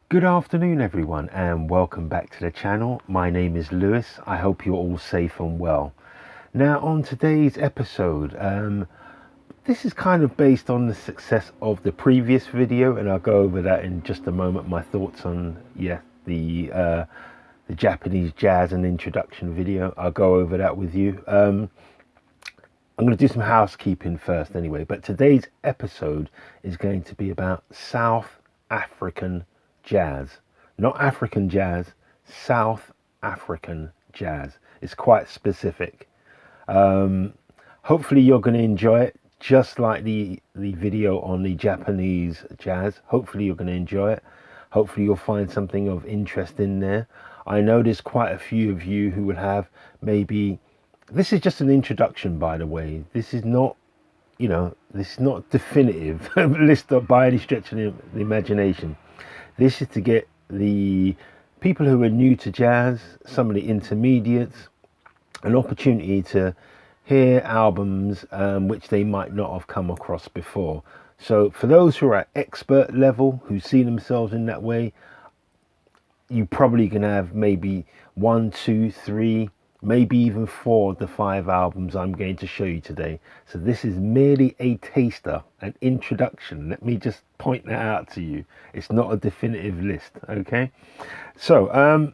Good afternoon everyone and welcome back to the channel. My name is Lewis. I hope you're all safe and well. Now on today's episode, this is kind of based on the success of the previous video, and I'll go over that in just a moment. My thoughts on the Japanese jazz and introduction video. I'll go over that with you. I'm going to do some housekeeping first anyway, but today's episode is going to be about South African jazz. Not African jazz, South African jazz. It's quite specific. Hopefully you're going to enjoy it, just like the video on the Japanese jazz. Hopefully you're going to enjoy it. Hopefully you'll find something of interest in there. I know there's quite a few of you who will have maybe... This is just an introduction, by the way. This is not, this is not definitive list up by any stretch of the imagination. This is to get the people who are new to jazz, some of the intermediates, an opportunity to hear albums which they might not have come across before. So for those who are at expert level, who see themselves in that way, you probably can have maybe 1, 2, 3, maybe even 4 of the 5 albums I'm going to show you today. So this is merely a taster, an introduction. Let me just point that out to you. It's not a definitive list, okay? So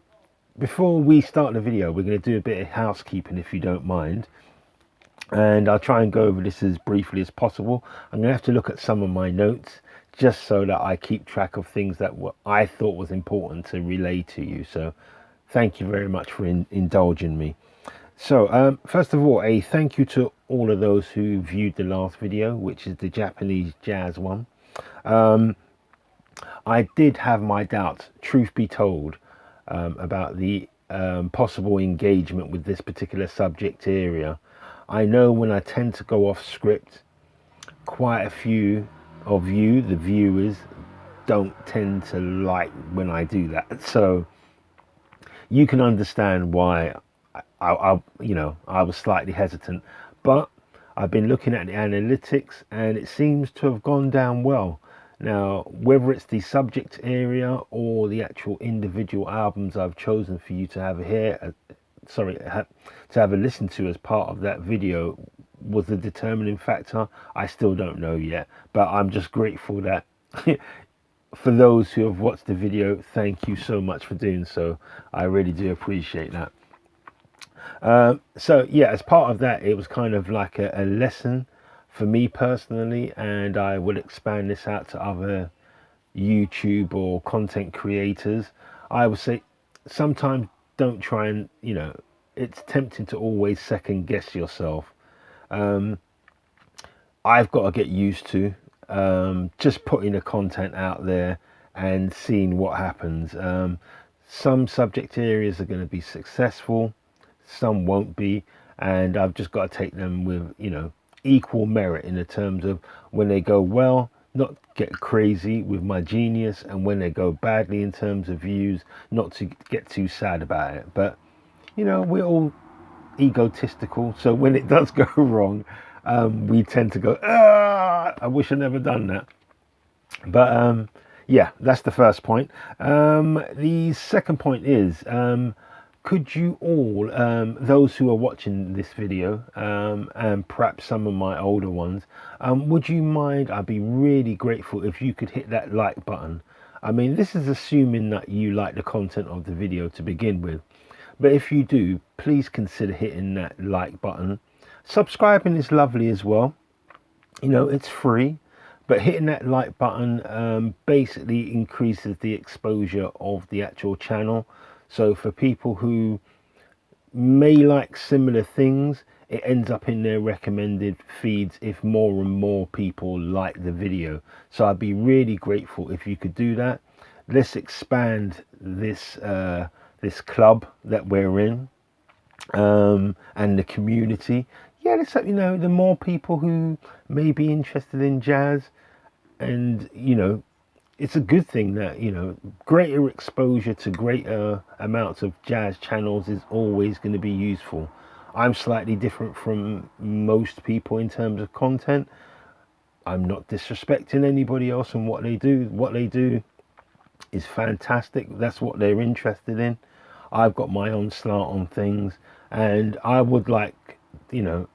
before we start the video, we're going to do a bit of housekeeping, if you don't mind. And I'll try and go over this as briefly as possible. I'm going to have to look at some of my notes just so that I keep track of things that I thought was important to relay to you. So thank you very much for indulging me. So first of all, a thank you to all of those who viewed the last video, which is the Japanese jazz one. I did have my doubts, truth be told, about the possible engagement with this particular subject area. I know when I tend to go off script, quite a few of you, the viewers, don't tend to like when I do that. So you can understand why I was slightly hesitant, but I've been looking at the analytics and it seems to have gone down well. Now, whether it's the subject area or the actual individual albums I've chosen for you to have to have a listen to as part of that video was the determining factor, I still don't know yet. But I'm just grateful that for those who have watched the video, thank you so much for doing so. I really do appreciate that. So yeah, as part of that, it was kind of like a lesson for me personally, and I will expand this out to other YouTube or content creators. I would say sometimes don't try and, it's tempting to always second guess yourself. I've got to get used to just putting the content out there and seeing what happens. Some subject areas are going to be successful, some won't be, and I've just got to take them with equal merit in the terms of when they go well, not get crazy with my genius, and when they go badly in terms of views, not to get too sad about it. But we're all egotistical, so when it does go wrong, we tend to go, I wish I'd never done that. But yeah, that's the first point. The second point is, could you all, those who are watching this video, and perhaps some of my older ones, would you mind, I'd be really grateful if you could hit that like button. I mean, this is assuming that you like the content of the video to begin with. But if you do, please consider hitting that like button. Subscribing is lovely as well. It's free. But hitting that like button basically increases the exposure of the actual channel. So for people who may like similar things, it ends up in their recommended feeds if more and more people like the video. So I'd be really grateful if you could do that. Let's expand this this club that we're in, and the community. Yeah, let's the more people who may be interested in jazz, and it's a good thing that greater exposure to greater amounts of jazz channels is always going to be useful. I'm slightly different from most people in terms of content. I'm not disrespecting anybody else and what they do. is fantastic. That's what they're interested in. I've got my own slant on things, and I would like,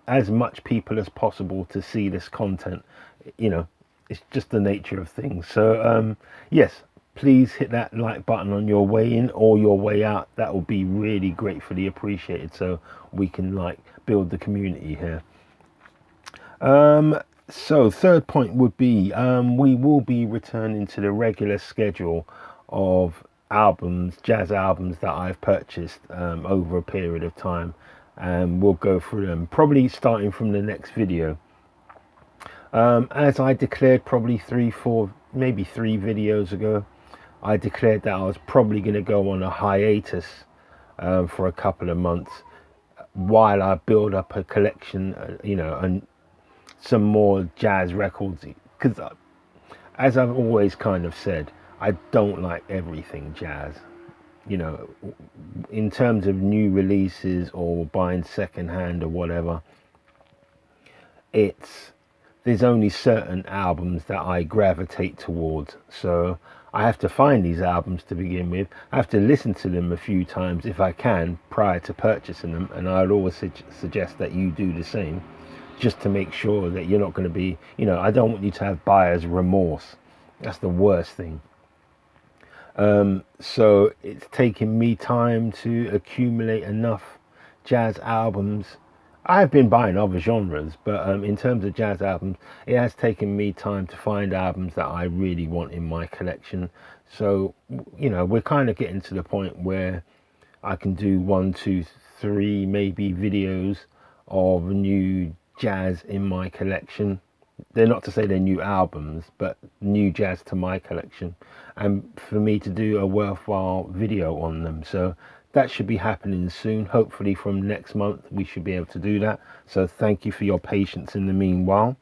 as much people as possible to see this content. You know, it's just the nature of things. So, yes, please hit that like button on your way in or your way out. That will be really gratefully appreciated, so we can like build the community here. So third point would be we will be returning to the regular schedule of albums, jazz albums that I've purchased over a period of time, and we'll go through them probably starting from the next video. As I declared probably maybe three videos ago, I declared that I was probably going to go on a hiatus for a couple of months while I build up a collection, and some more jazz records, because as I've always kind of said, I don't like everything jazz. In terms of new releases or buying secondhand or whatever, there's only certain albums that I gravitate towards. So I have to find these albums to begin with. I have to listen to them a few times if I can prior to purchasing them, and I'd always suggest that you do the same, just to make sure that you're not going to be, I don't want you to have buyer's remorse. That's the worst thing. So it's taken me time to accumulate enough jazz albums. I've been buying other genres, but in terms of jazz albums, it has taken me time to find albums that I really want in my collection. So, we're kind of getting to the point where I can do 1, 2, 3 maybe videos of new jazz in my collection. They're not to say they're new albums, but new jazz to my collection, and for me to do a worthwhile video on them. So that should be happening soon. Hopefully from next month we should be able to do that. So thank you for your patience in the meanwhile.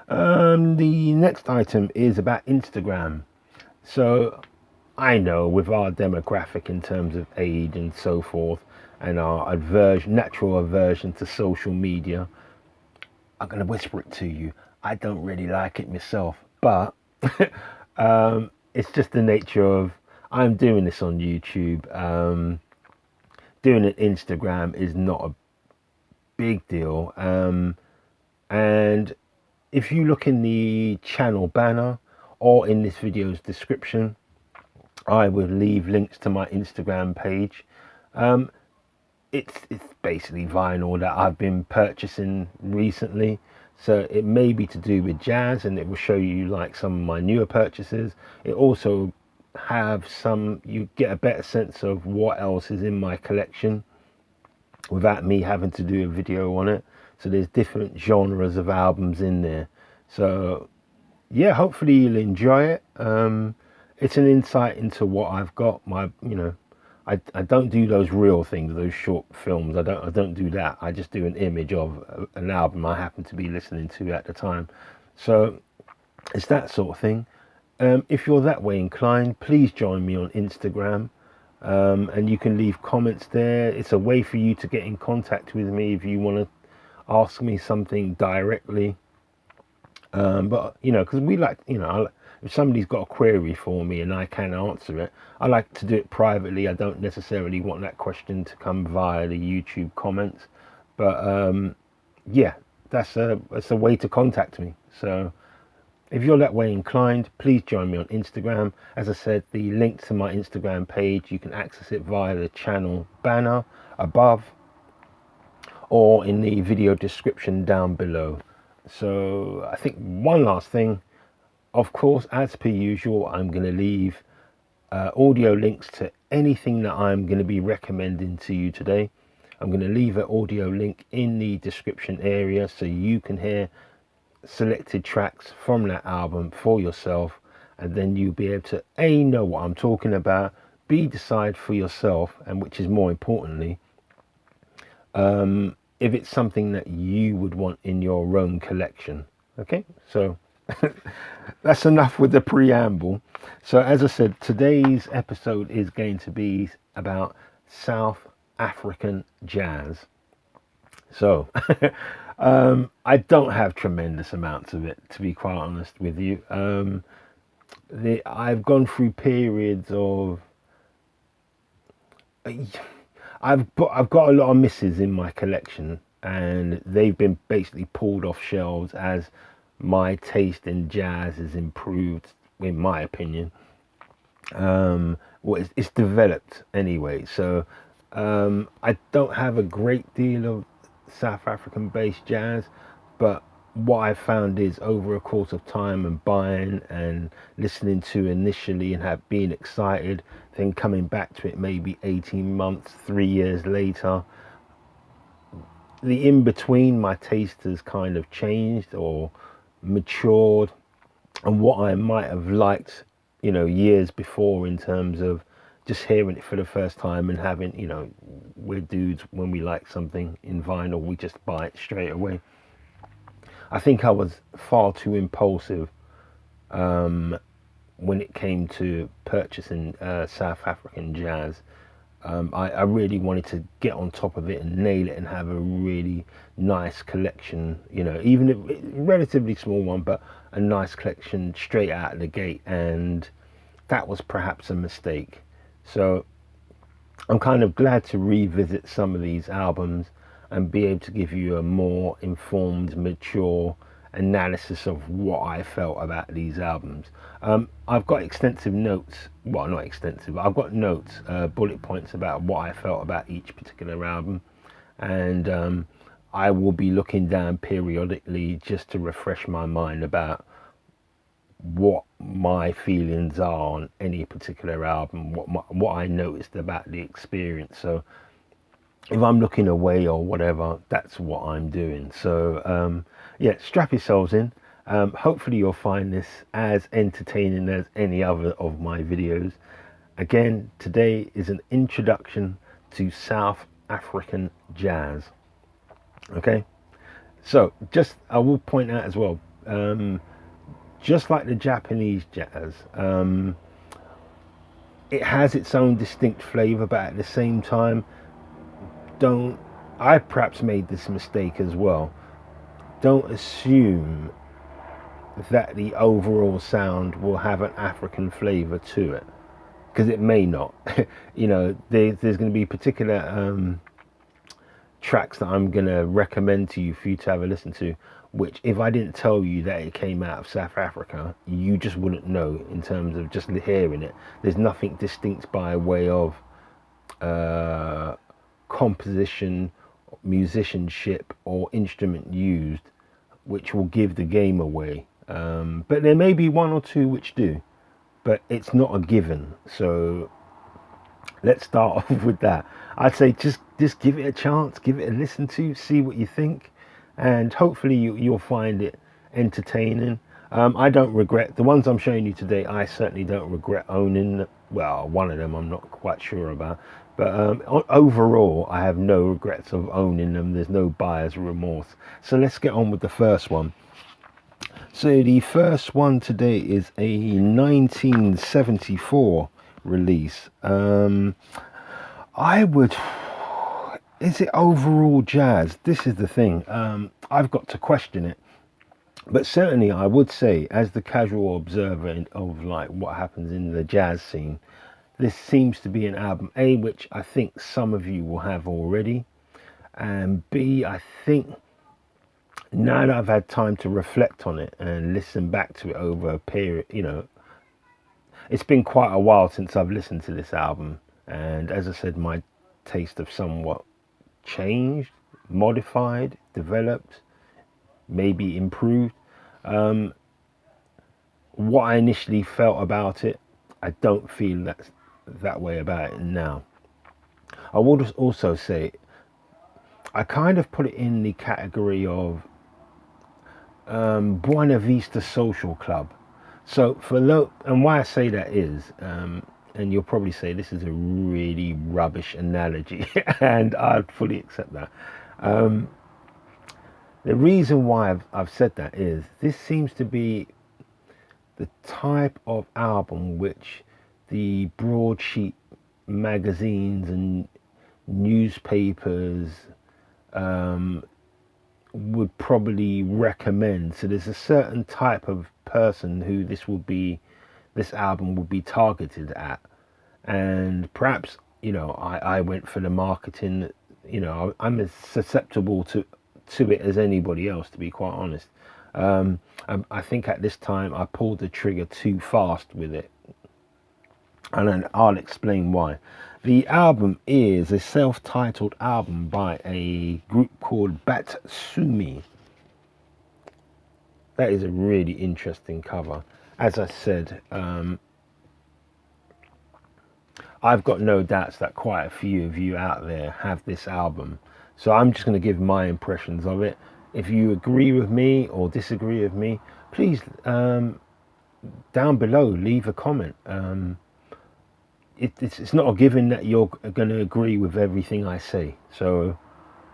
The next item is about Instagram. So I know with our demographic in terms of age and so forth, and our natural aversion to social media, I'm going to whisper it to you. I don't really like it myself, but it's just the nature of I'm doing this on YouTube. Doing it Instagram is not a big deal. And if you look in the channel banner or in this video's description, I will leave links to my Instagram page. It's basically vinyl that I've been purchasing recently, so it may be to do with jazz, and it will show you like some of my newer purchases. It also you get a better sense of what else is in my collection without me having to do a video on it. So there's different genres of albums in there. So yeah, hopefully you'll enjoy it. It's an insight into what I've got. I don't do those real things, those short films. I don't do that. I just do an image of an album I happen to be listening to at the time. So it's that sort of thing. If you're that way inclined, please join me on Instagram, and you can leave comments there. It's a way for you to get in contact with me if you want to ask me something directly. But because we like, if somebody's got a query for me and I can answer it, I like to do it privately. I don't necessarily want that question to come via the YouTube comments. But yeah, that's a way to contact me. So if you're that way inclined, please join me on Instagram. As I said, the link to my Instagram page, you can access it via the channel banner above or in the video description down below. So I think one last thing, of course, as per usual, I'm going to leave audio links to anything that I'm going to be recommending to you today. I'm going to leave an audio link in the description area so you can hear selected tracks from that album for yourself, and then you'll be able to know what I'm talking about, decide for yourself, and which is more importantly, if it's something that you would want in your own collection. Okay, so that's enough with the preamble. So as I said, today's episode is going to be about South African jazz. So I don't have tremendous amounts of it, to be quite honest with you. I've gone through periods of I've got a lot of misses in my collection, and they've been basically pulled off shelves as my taste in jazz has improved, in my opinion. Well, it's developed anyway. So I don't have a great deal of South African based jazz, but what I found is over a course of time and buying and listening to initially and have been excited, then coming back to it maybe 18 months, 3 years later, the in between, my taste has kind of changed or matured, and what I might have liked, years before in terms of just hearing it for the first time and having, we're dudes when we like something in vinyl, we just buy it straight away. I think I was far too impulsive when it came to purchasing South African jazz. I really wanted to get on top of it and nail it and have a really nice collection, even if relatively small one, but a nice collection straight out of the gate. And that was perhaps a mistake. So I'm kind of glad to revisit some of these albums and be able to give you a more informed, mature analysis of what I felt about these albums. I've got extensive notes, well, not extensive, I've got notes, bullet points about what I felt about each particular album, and I will be looking down periodically just to refresh my mind about what my feelings are on any particular album, what I noticed about the experience. So if I'm looking away or whatever, that's what I'm doing. So yeah, strap yourselves in. Hopefully you'll find this as entertaining as any other of my videos. Again, today is an introduction to South African jazz. Okay, so just I will point out as well, just like the Japanese jazz, it has its own distinct flavor, but at the same time, don't I perhaps made this mistake as well. Don't assume that the overall sound will have an African flavor to it, because it may not. There's going to be particular tracks that I'm going to recommend to you for you to have a listen to, which if I didn't tell you that it came out of South Africa, you just wouldn't know in terms of just hearing it. There's nothing distinct by way of composition, musicianship, or instrument used, which will give the game away. But there may be one or two which do, but it's not a given. So let's start off with that. I'd say just give it a chance, give it a listen to, see what you think, and hopefully you'll find it entertaining. I don't regret the ones I'm showing you today. I certainly don't regret owning. Well, one of them I'm not quite sure about, but overall I have no regrets of owning them. There's no buyer's remorse. So let's get on with the first one. So the first one today is a 1974 release. Is it overall jazz? This is the thing. I've got to question it. But certainly I would say, as the casual observer of like what happens in the jazz scene, this seems to be an album, A, which I think some of you will have already, and B, I think now that I've had time to reflect on it and listen back to it over a period, it's been quite a while since I've listened to this album, and as I said, my taste have somewhat changed, modified, developed, maybe improved. What I initially felt about it, I don't feel that way about it now. I would also say I kind of put it in the category of Buena Vista Social Club. So and why I say that is, and you'll probably say this is a really rubbish analogy, and I'd fully accept that. The reason why I've said that is this seems to be the type of album which the broadsheet magazines and newspapers would probably recommend. So there's a certain type of person who this will be this album would be targeted at. And perhaps, I went for the marketing. I'm as susceptible to it as anybody else, to be quite honest. I think at this time I pulled the trigger too fast with it, and then I'll explain why. The album is a self-titled album by a group called Batsumi. That is a really interesting cover. As I said, I've got no doubts that quite a few of you out there have this album. So I'm just going to give my impressions of it. If you agree with me or disagree with me, please, down below, leave a comment. It's not a given that you're going to agree with everything I say. So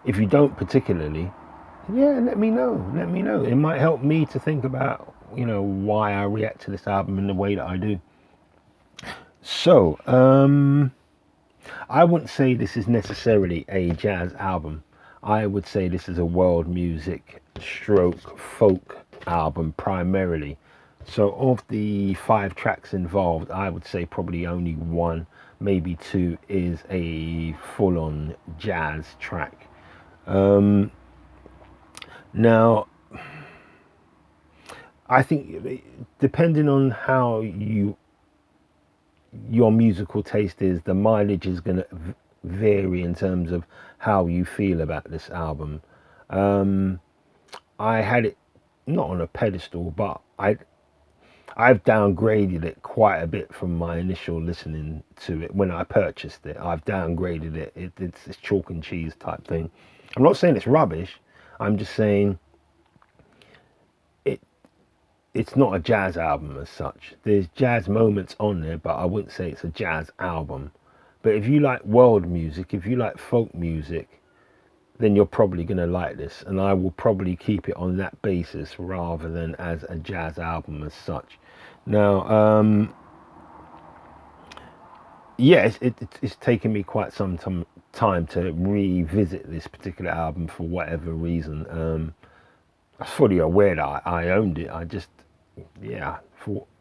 if you don't particularly, let me know. Let me know. It might help me to think about, why I react to this album in the way that I do. So, I wouldn't say this is necessarily a jazz album. I would say this is a world music stroke folk album primarily. So of the 5 tracks involved, I would say probably only 1, maybe 2 is a full-on jazz track. Now, I think depending on how your musical taste is, the mileage is going to vary in terms of how you feel about this album. I had it not on a pedestal, but I've downgraded it quite a bit from my initial listening to it when I purchased it. I've downgraded it. It's chalk and cheese type thing. I'm not saying it's rubbish. I'm just saying it's not a jazz album as such. There's jazz moments on there, but I wouldn't say it's a jazz album. But if you like world music, if you like folk music, then you're probably going to like this. And I will probably keep it on that basis rather than as a jazz album as such. Now, it's taken me quite some time to revisit this particular album for whatever reason. I was fully aware that I owned it.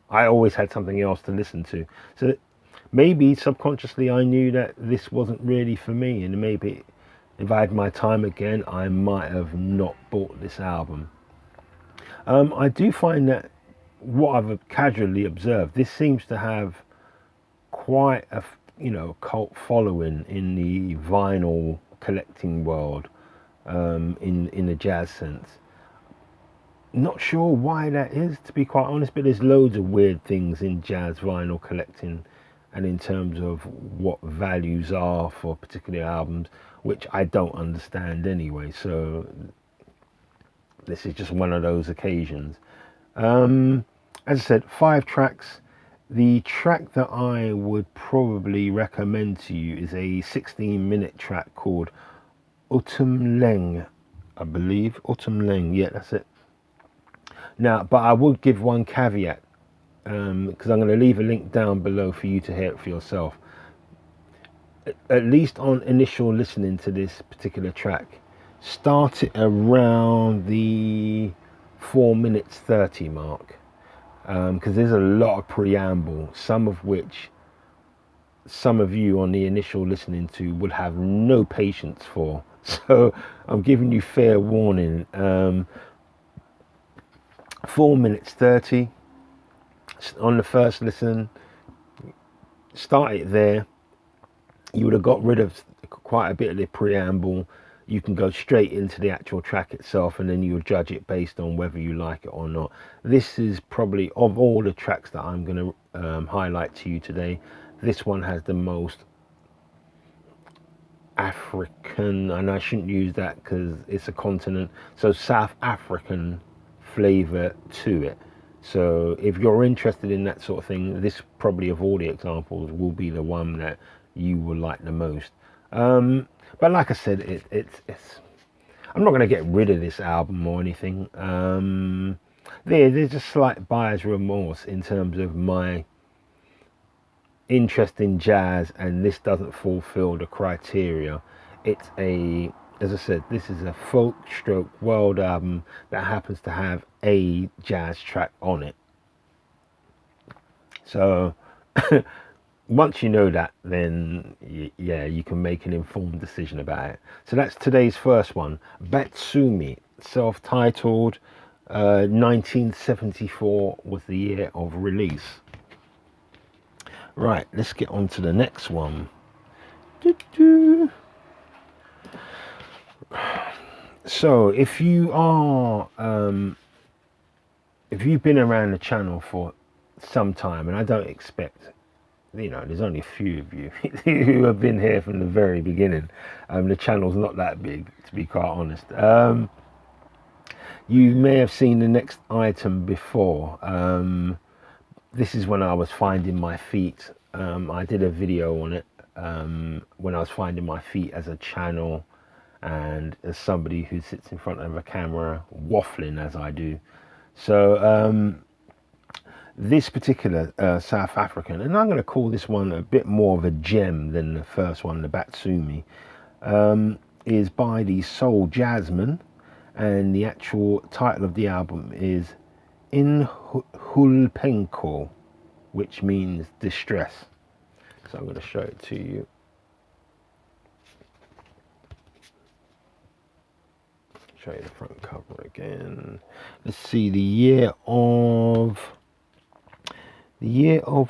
I always had something else to listen to. So maybe subconsciously I knew that this wasn't really for me, and maybe if I had my time again, I might have not bought this album. I do find that what I've casually observed, this seems to have quite a cult following in the vinyl collecting world, in the jazz sense. Not sure why that is, to be quite honest, but there's loads of weird things in jazz vinyl collecting and in terms of what values are for particular albums, which I don't understand anyway. So this is just one of those occasions. As I said, 5 tracks. The track that I would probably recommend to you is a 16-minute track called Utum Leng, I believe. Utum Leng, yeah, that's it. Now, but I would give one caveat, because I'm going to leave a link down below for you to hear it for yourself. At least on initial listening to this particular track, start it around the 4 minutes 30 mark, because there's a lot of preamble, some of which some of you on the initial listening to will have no patience for. So I'm giving you fair warning. 4 minutes 30 on the first listen. Start it there. You would have got rid of quite a bit of the preamble. You can go straight into the actual track itself, and then you'll judge it based on whether you like it or not. This is probably, of all the tracks that I'm going to highlight to you today, this one has the most African, and I shouldn't use that because it's a continent, so South African flavor to it. So if you're interested in that sort of thing, this probably of all the examples will be the one that you will like the most. But like I said, it's I'm not going to get rid of this album or anything. There's a slight buyer's remorse in terms of my interest in jazz, and this doesn't fulfill the criteria. It's as I said, this is a folk stroke world album that happens to have a jazz track on it. So once you know that, then yeah, you can make an informed decision about it. So that's today's first one, Batsumi, self-titled. 1974 was the year of release. Right, let's get on to the next one. So if you are if you've been around the channel for some time, and I don't expect, there's only a few of you who have been here from the very beginning. The channel's not that big, to be quite honest. You may have seen the next item before. This is when I was finding my feet. I did a video on it when I was finding my feet as a channel and as somebody who sits in front of a camera waffling as I do. So this particular South African, and I'm going to call this one a bit more of a gem than the first one, the Batsumi, is by the Soul Jazzmen, and the actual title of the album is Inul, which means distress. So I'm going to show it to you. Show you the front cover again. Let's see, the year of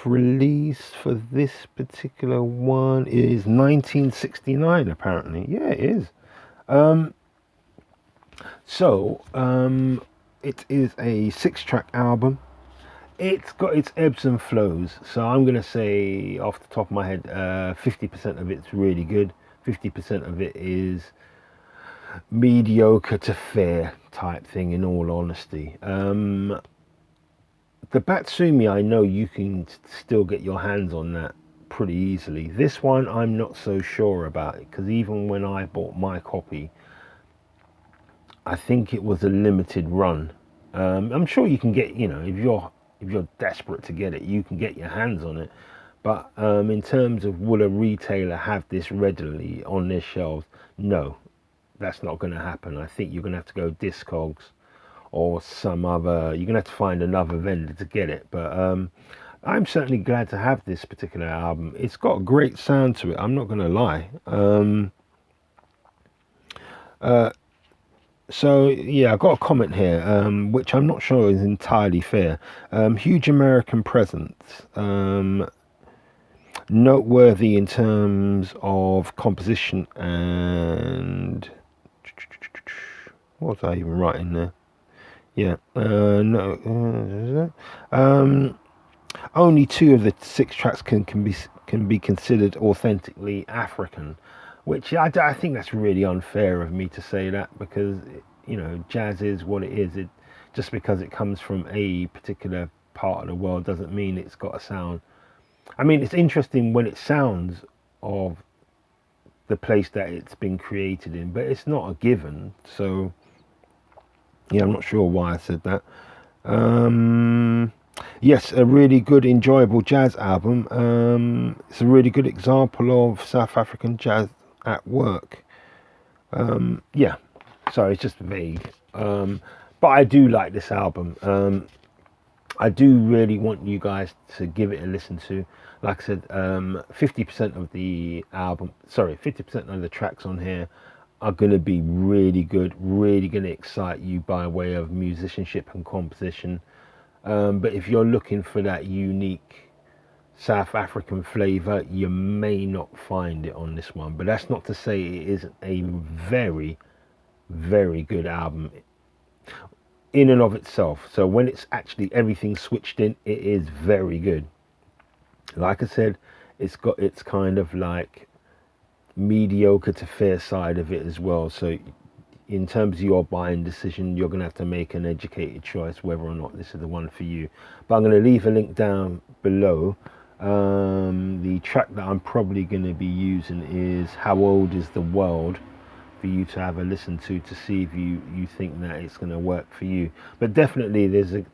release for this particular one is 1969, apparently. Yeah, it is. It is a 6-track album. It's got its ebbs and flows. So I'm going to say off the top of my head, 50% of it's really good. 50% of it is mediocre to fair type thing, in all honesty. The Batsumi, I know you can still get your hands on that pretty easily. This one I'm not so sure about it, because even when I bought my copy, I think it was a limited run. I'm sure you can get, if you're desperate to get it, you can get your hands on it. But in terms of will a retailer have this readily on their shelves, no, that's not going to happen. I think you're going to have to go Discogs or some other, you're going to have to find another vendor to get it. But I'm certainly glad to have this particular album. It's got a great sound to it, I'm not going to lie. So yeah, I got a comment here, which I'm not sure is entirely fair. Huge American presence, noteworthy in terms of composition and what was I even writing there? Yeah, no. Only 2 of the 6 tracks can be considered authentically African, which I think that's really unfair of me to say that, because jazz is what it is. Just because it comes from a particular part of the world doesn't mean it's got a sound. I mean, it's interesting when it sounds of the place that it's been created in, but it's not a given. So yeah, I'm not sure why I said that. Yes, a really good, enjoyable jazz album. It's a really good example of South African jazz at work. Yeah, sorry, it's just vague. But I do like this album. I do really want you guys to give it a listen to. Like I said, 50% of the album, 50% of the tracks on here are going to be really good, really going to excite you by way of musicianship and composition. But if you're looking for that unique South African flavour, you may not find it on this one. But that's not to say it isn't a very, very good album in and of itself. So when it's actually everything switched in, it is very good. Like I said, it's got its kind of like mediocre to fair side of it as well. So in terms of your buying decision, you're going to have to make an educated choice whether or not this is the one for you. But I'm going to leave a link down below. The track that I'm probably going to be using is How Old Is the World, for you to have a listen to see if you think that it's going to work for you. But definitely there's a,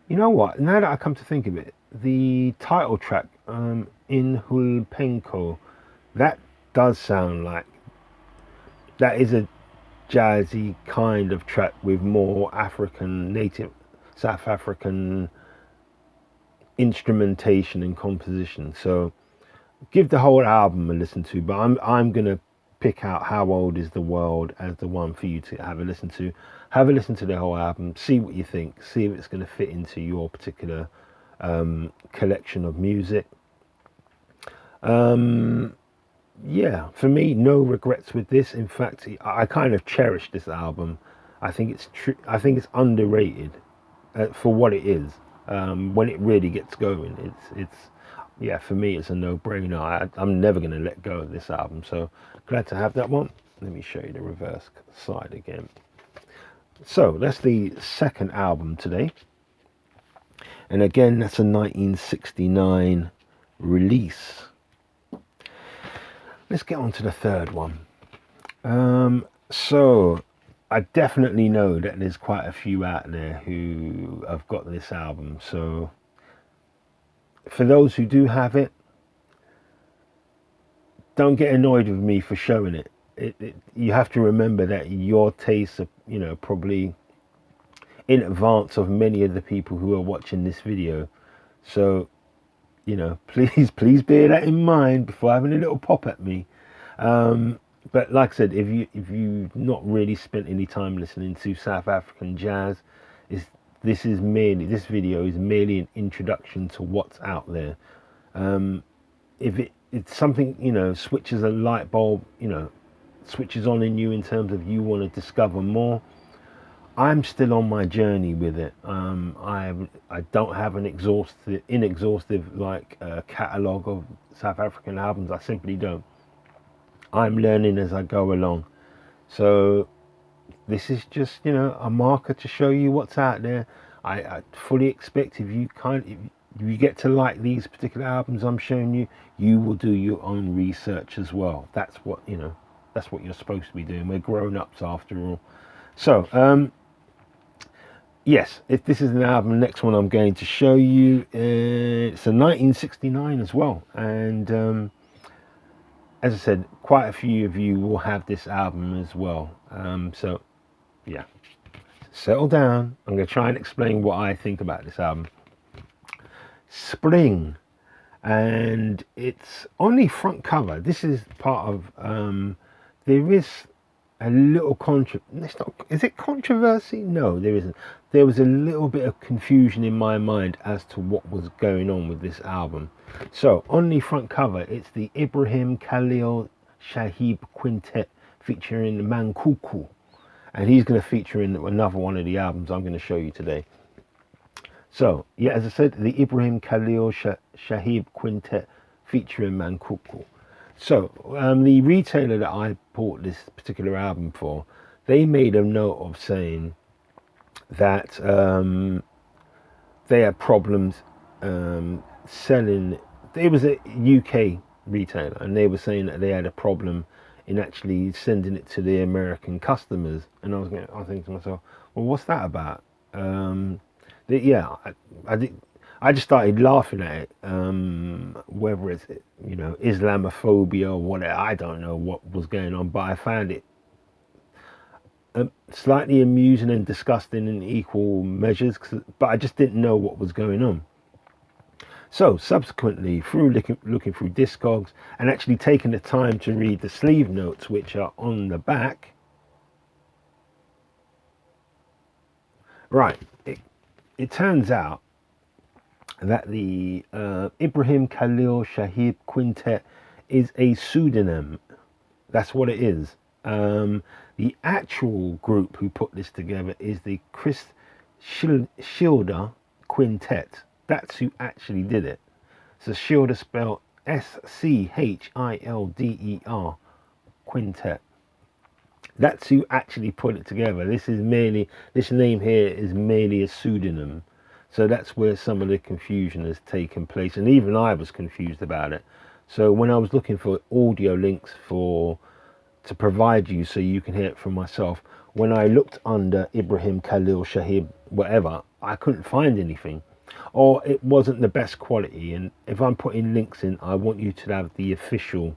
you know what, now that I come to think of it, the title track, Inul, that does sound like, that is a jazzy kind of track with more African, native South African instrumentation and composition. So give the whole album a listen to, but I'm gonna pick out How Old Is the World as the one for you to have a listen to. Have a listen to the whole album, see what you think, see if it's going to fit into your particular collection of music. Yeah, for me, no regrets with this. In fact, I kind of cherish this album. I think it's I think it's underrated for what it is. When it really gets going, it's yeah, for me, it's a no-brainer. I'm never going to let go of this album. So glad to have that one. Let me show you the reverse side again. So that's the second album today, and again, that's a 1969 release. Let's get on to the third one. So I definitely know that there's quite a few out there who have got this album. So for those who do have it, don't get annoyed with me for showing it. You have to remember that your tastes are, you know, probably in advance of many of the people who are watching this video. So, you know, please bear that in mind before having a little pop at me. But like I said, if you've not really spent any time listening to South African jazz, this video is merely an introduction to what's out there. If it's something, you know, switches a light bulb, you know, switches on in you in terms of you want to discover more, I'm still on my journey with it. I don't have an inexhaustive like catalogue of South African albums. I simply don't. I'm learning as I go along. So this is just, you know, a marker to show you what's out there. I fully expect if you get to like these particular albums I'm showing you, you will do your own research as well. That's what, you know, that's what you're supposed to be doing. We're grown-ups after all. So yes, if this is an album, the next one I'm going to show you, it's a 1969 as well. And as I said, quite a few of you will have this album as well. So yeah, settle down. I'm going to try and explain what I think about this album. Spring, and it's on the front cover. This is part of, there is a little is it controversy? No, there isn't. There was a little bit of confusion in my mind as to what was going on with this album. So on the front cover, it's the Ibrahim Khalil Shahib Quintet featuring Manxununu, and he's going to feature in another one of the albums I'm going to show you today. So yeah, as I said, the Ibrahim Khalil Shahib Quintet featuring Manxununu. So the retailer that I bought this particular album for, they made a note of saying that they had problems selling. It was a UK retailer, and they were saying that they had a problem in actually sending it to the American customers. And I was thinking to myself, well, what's that about? I just started laughing at it, whether it's, you know, Islamophobia or whatever. I don't know what was going on, but I found it slightly amusing and disgusting in equal measures, but I just didn't know what was going on. So subsequently, through looking through Discogs and actually taking the time to read the sleeve notes, which are on the back, right, it turns out that the Ibrahim Khalil Shahib Quintet is a pseudonym. That's what it is. The actual group who put this together is the Chris Schilder Quintet. That's who actually did it. So Schilder spelled Schilder Quintet. That's who actually put it together. This name here is merely a pseudonym. So that's where some of the confusion has taken place, and even I was confused about it. So when I was looking for audio links to provide you so you can hear it from myself, when I looked under Ibrahim Khalil Shahib whatever, I couldn't find anything, or it wasn't the best quality. And if I'm putting links in, I want you to have the official,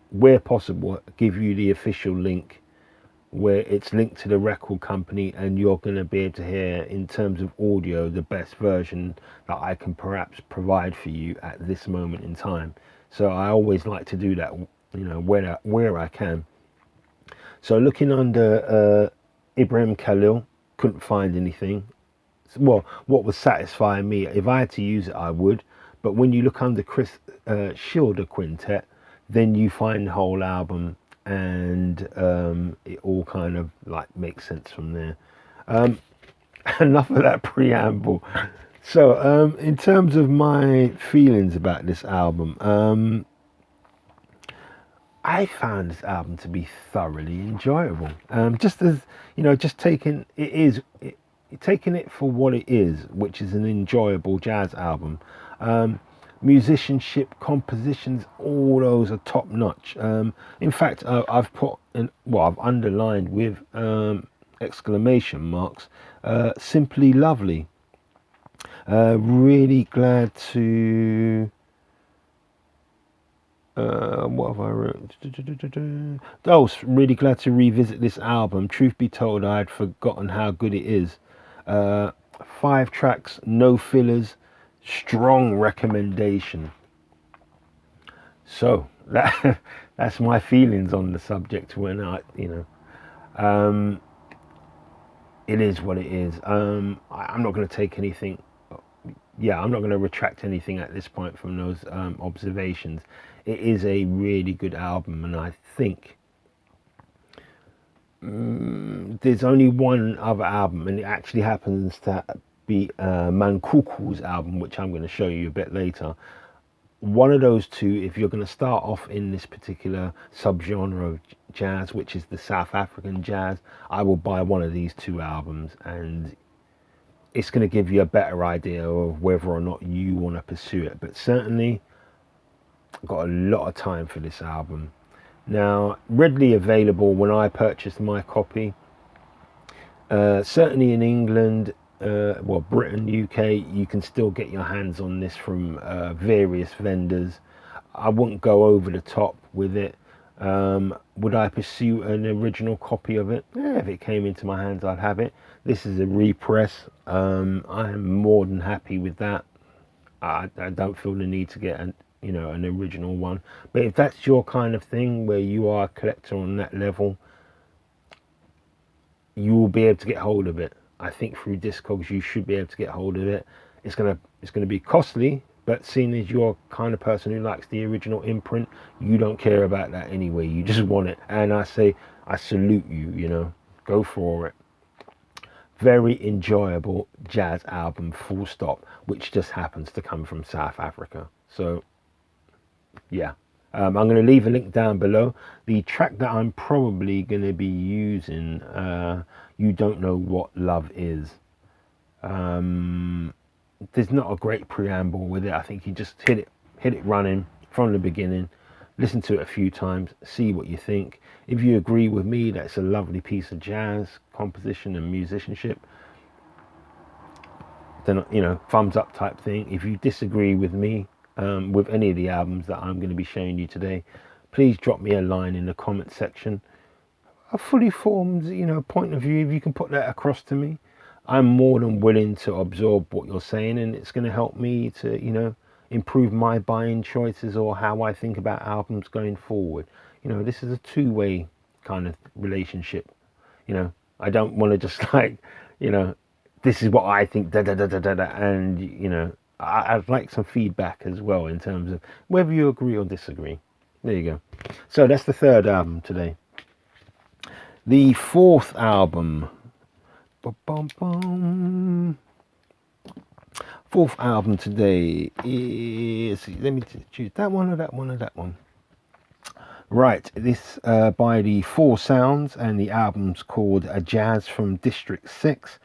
where possible, give you the official link where it's linked to the record company, and you're going to be able to hear, in terms of audio, the best version that I can perhaps provide for you at this moment in time. So I always like to do that, where I can. So looking under Ibrahim Khalil, couldn't find anything. Well, what was satisfying me, if I had to use it, I would. But when you look under Chris Schilder Quintet, then you find the whole album, and it all kind of like makes sense from there. Enough of that preamble. So, in terms of my feelings about this album, I found this album to be thoroughly enjoyable. Just as just taking it for what it is, which is an enjoyable jazz album. Musicianship, compositions, all those are top notch. In fact, I've I've underlined with exclamation marks, simply lovely. Really glad to. What have I wrote? I was really glad to revisit this album. Truth be told, I had forgotten how good it is. 5 tracks, no fillers, strong recommendation. So that's my feelings on the subject. When it is what it is. I'm not going to take anything. Yeah, I'm not going to retract anything at this point from those observations. It is a really good album, and I think there's only one other album, and it actually happens to be Manxununu's album, which I'm going to show you a bit later. One of those two, if you're going to start off in this particular subgenre of jazz, which is the South African jazz, I will buy one of these 2 albums, and it's going to give you a better idea of whether or not you want to pursue it. But certainly, I've got a lot of time for this album. Now, readily available when I purchased my copy, certainly in England, Britain, UK, you can still get your hands on this from various vendors. I wouldn't go over the top with it. Would I pursue an original copy of it? Yeah, if it came into my hands, I'd have it. This is a repress. I am more than happy with that. I don't feel the need to get an original one. But if that's your kind of thing, where you are a collector on that level, you will be able to get hold of it. I think through Discogs you should be able to get hold of it. It's gonna be costly, but seeing as you're kind of person who likes the original imprint, you don't care about that anyway. You just want it, and I say I salute you. Go for it. Very enjoyable jazz album, full stop, which just happens to come from South Africa. So yeah, I'm going to leave a link down below. The track that I'm probably going to be using, You Don't Know What Love Is. There's not a great preamble with it. I think you just hit it running from the beginning, listen to it a few times, see what you think. If you agree with me that it's a lovely piece of jazz composition and musicianship, then thumbs up type thing. If you disagree with me with any of the albums that I'm going to be showing you today, please drop me a line in the comment section. A fully formed point of view, if you can put that across to me, I'm more than willing to absorb what you're saying, and it's going to help me to improve my buying choices or how I think about albums going forward. This is a two-way kind of relationship. I don't want to just this is what I think, and I'd like some feedback as well in terms of whether you agree or disagree. There you go. So that's the 3rd album today. The 4th album. 4th album today is, let me choose that one or that one or that one. Right, this by the Four Sounds, and the album's called A Jazz from District 6.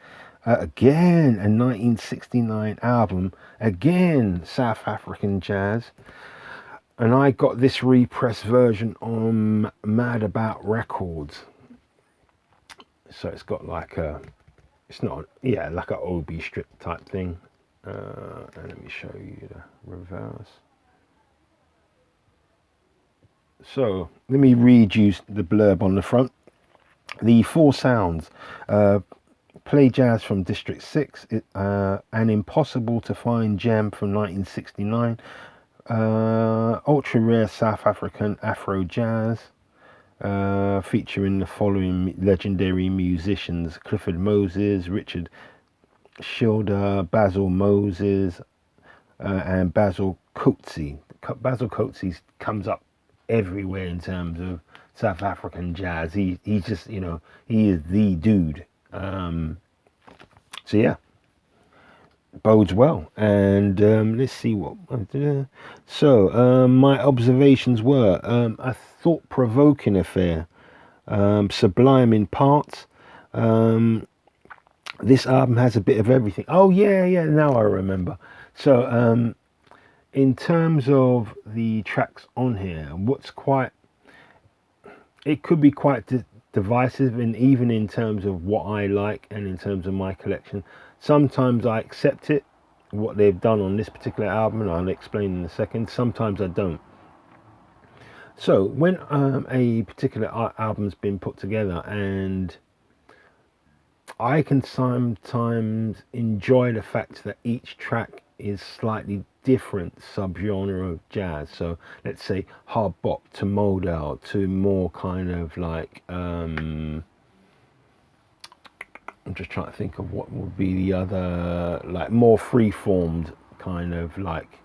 Again, a 1969 album, again South African jazz, and I got this repress version on Mad About Records. So it's got like a, it's not, yeah, like a OB strip type thing. And let me show you the reverse. So let me read you the blurb on the front. The four sounds. Play jazz from District 6, an impossible to find gem from 1969, ultra rare South African Afro jazz, featuring the following legendary musicians: Clifford Moses, Richard Schilder, Basil Moses, and Basil Coetzee. Basil Coetzee comes up everywhere in terms of South African jazz. He's just, he is the dude. So yeah, bodes well. And let's see what. So my observations were a thought-provoking affair, sublime in parts. This album has a bit of everything. Oh yeah. Now I remember. So in terms of the tracks on here, it could be quite divisive, and even in terms of what I like and in terms of my collection, sometimes I accept it, what they've done on this particular album, and I'll explain in a second. Sometimes I don't. So when a particular album's been put together, and I can sometimes enjoy the fact that each track is slightly different subgenre of jazz. So let's say hard bop to modal to more kind of like I'm just trying to think of what would be the other, like more free-formed kind of like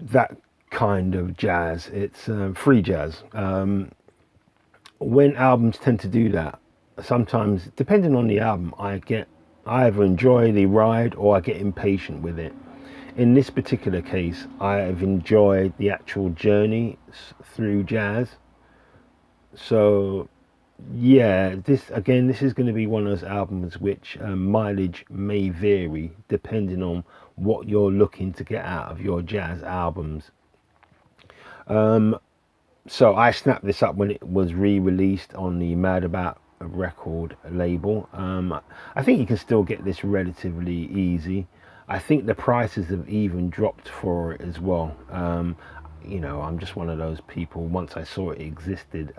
that kind of jazz. It's free jazz. When albums tend to do that, sometimes depending on the album, I either enjoy the ride or I get impatient with it. In this particular case, I have enjoyed the actual journey through jazz. So yeah, this is going to be one of those albums which mileage may vary depending on what you're looking to get out of your jazz albums. So I snapped this up when it was re-released on the Mad About record label. I think you can still get this relatively easy. I think the prices have even dropped for it as well. I'm just one of those people. Once I saw it existed,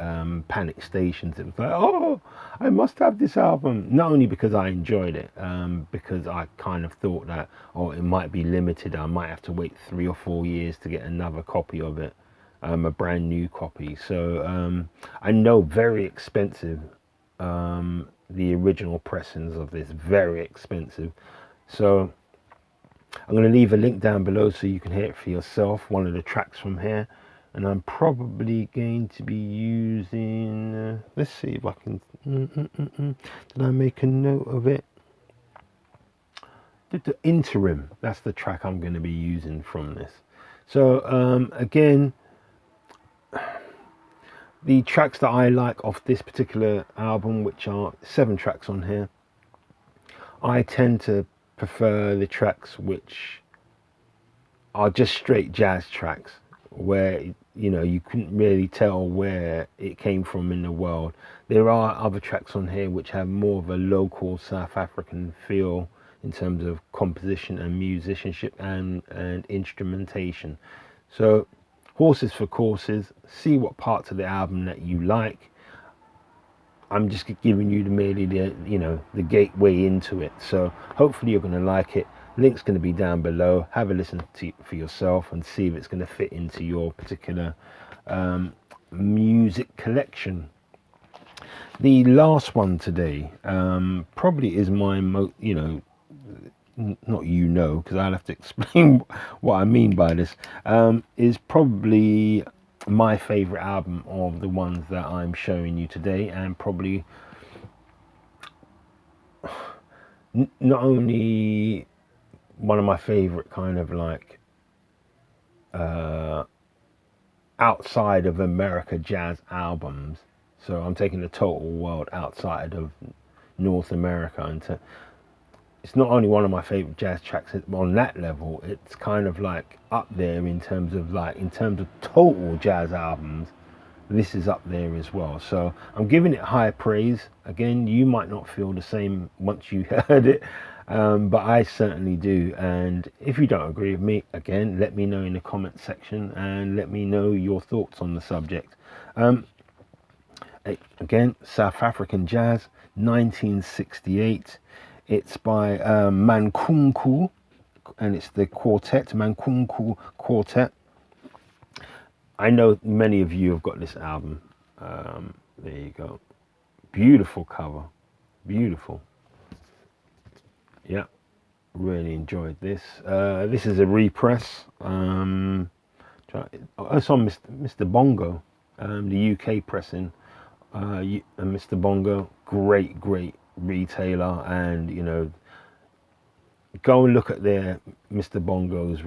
Panic Stations, it was like, oh, I must have this album. Not only because I enjoyed it, because I kind of thought that, oh, it might be limited. I might have to wait 3 or 4 years to get another copy of it. A brand new copy. So I know very expensive. The original pressings of this, very expensive. So I'm going to leave a link down below so you can hear it for yourself, one of the tracks from here. And I'm probably going to be using, let's see if I can, did I make a note of it? The Interim, that's the track I'm going to be using from this. So again, the tracks that I like off this particular album, which are 7 tracks on here, I tend to prefer the tracks which are just straight jazz tracks, where you couldn't really tell where it came from in the world. There are other tracks on here which have more of a local South African feel in terms of composition and musicianship and instrumentation. So horses for courses, see what parts of the album that you like. I'm just giving you merely the gateway into it. So hopefully you're going to like it. Link's going to be down below. Have a listen to it for yourself and see if it's going to fit into your particular music collection. The last one today probably is my because I'll have to explain what I mean by this, is probably my favorite album of the ones that I'm showing you today, and probably not only one of my favorite kind of like outside of America jazz albums. So I'm taking the total world outside of North America, and it's not only one of my favorite jazz tracks on that level, it's kind of like up there in terms of total jazz albums. This is up there as well. So I'm giving it high praise. Again, you might not feel the same once you heard it, but I certainly do. And if you don't agree with me, again, let me know in the comment section and let me know your thoughts on the subject. Again, South African jazz, 1968. It's by Manxununu, and it's the quartet, Manxununu Quartet. I know many of you have got this album. There you go. Beautiful cover. Beautiful. Yeah, really enjoyed this. This is a repress. It's on Mr. Bongo, the UK pressing. And Mr. Bongo, great retailer, and you know, go and look at their Mr. Bongo's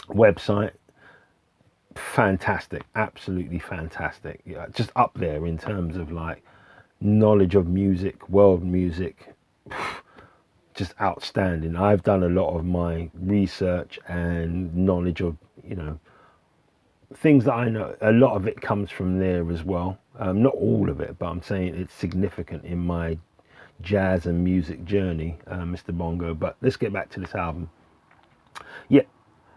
website. Fantastic, absolutely fantastic. Yeah, just up there in terms of like knowledge of music, world music. Just outstanding. I've done a lot of my research and knowledge of, you know, things that I know. A lot of it comes from there as well. Not all of it, but I'm saying it's significant in my jazz and music journey, Mr. Bongo. But let's get back to this album. Yeah,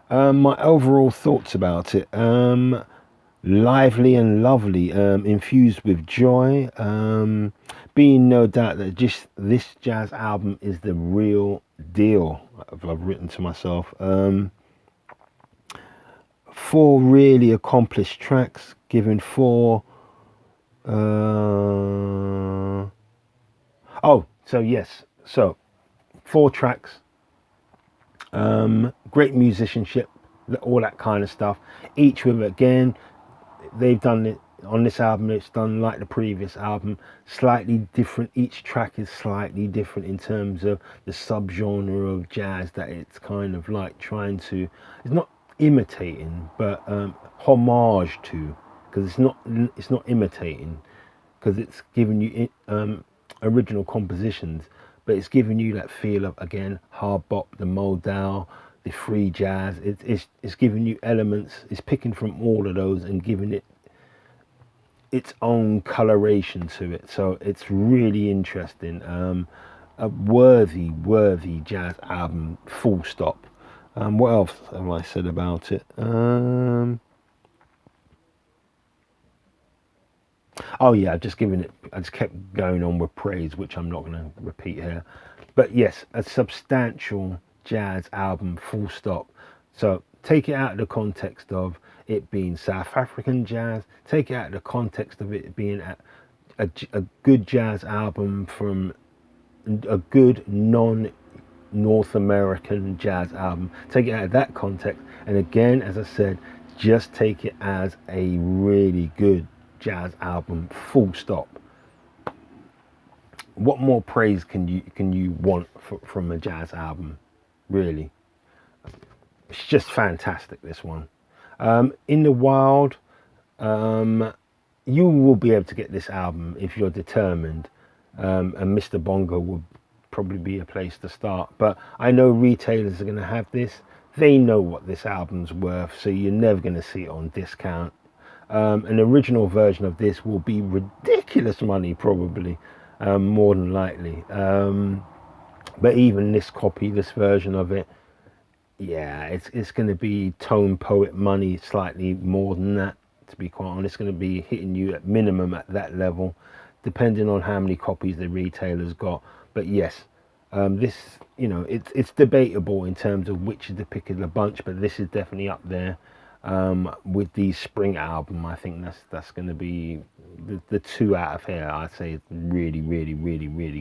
my overall thoughts about it. Lively and lovely, infused with joy, being no doubt that just this jazz album is the real deal. I've written to myself. 4 really accomplished tracks, given 4 so 4 tracks, great musicianship, all that kind of stuff, each with, again, they've done it on this album, it's done like the previous album, slightly different. Each track is slightly different in terms of the subgenre of jazz that it's kind of like trying to, it's not imitating, but homage to, because it's not imitating, because it's giving you original compositions, but it's giving you that feel of, again, hard bop, the modal, the free jazz. It's giving you elements. It's picking from all of those and giving it its own coloration to it. So it's really interesting. A worthy jazz album. Full stop. What else have I said about it? Oh yeah, I've just given it. I just kept going on with praise, which I'm not going to repeat here. But yes, a substantial jazz album, full stop. So take it out of the context of it being South African jazz, take it out of the context of it being a good jazz album from a good non-North American jazz album, take it out of that context, and again, as I said, just take it as a really good jazz album, full stop. What more praise can you want from a jazz album? Really, it's just fantastic, this one. In the wild, you will be able to get this album if you're determined, and Mr. Bongo will probably be a place to start. But I know retailers are going to have this. They know what this album's worth, so you're never going to see it on discount. An original version of this will be ridiculous money, probably, more than likely. But even this copy, this version of it, yeah, it's going to be tone poet money, slightly more than that, to be quite honest. It's going to be hitting you at minimum at that level, depending on how many copies the retailer's got. But yes, this, you know, it's debatable in terms of which is the pick of the bunch, but this is definitely up there. With the spring album, I think that's going to be the 2 out of here. I'd say it's really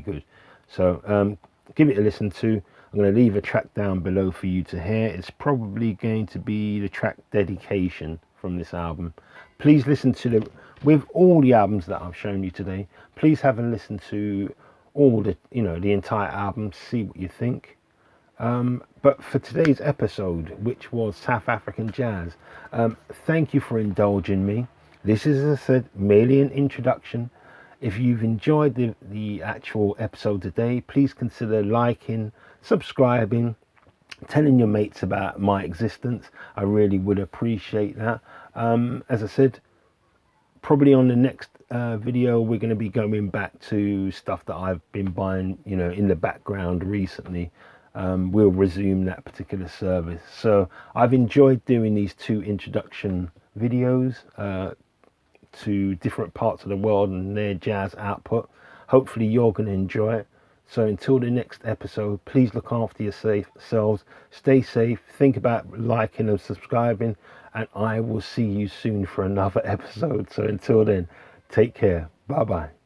good. So give it a listen to. I'm going to leave a track down below for you to hear. It's probably going to be the track Dedication from this album. Please listen to them with all the albums that I've shown you today. Please have a listen to all the entire album, see what you think. But for today's episode, which was South African jazz, thank you for indulging me. This is, as I said, merely an introduction. If you've enjoyed the actual episode today, please consider liking, subscribing, telling your mates about my existence. I really would appreciate that. As I said, probably on the next video, we're going to be going back to stuff that I've been buying, in the background recently. We'll resume that particular service. So I've enjoyed doing these 2 introduction videos. to different parts of the world and their jazz output. Hopefully you're going to enjoy it. So until the next episode, please look after yourselves, stay safe, think about liking and subscribing, and I will see you soon for another episode. So until then, take care. Bye bye.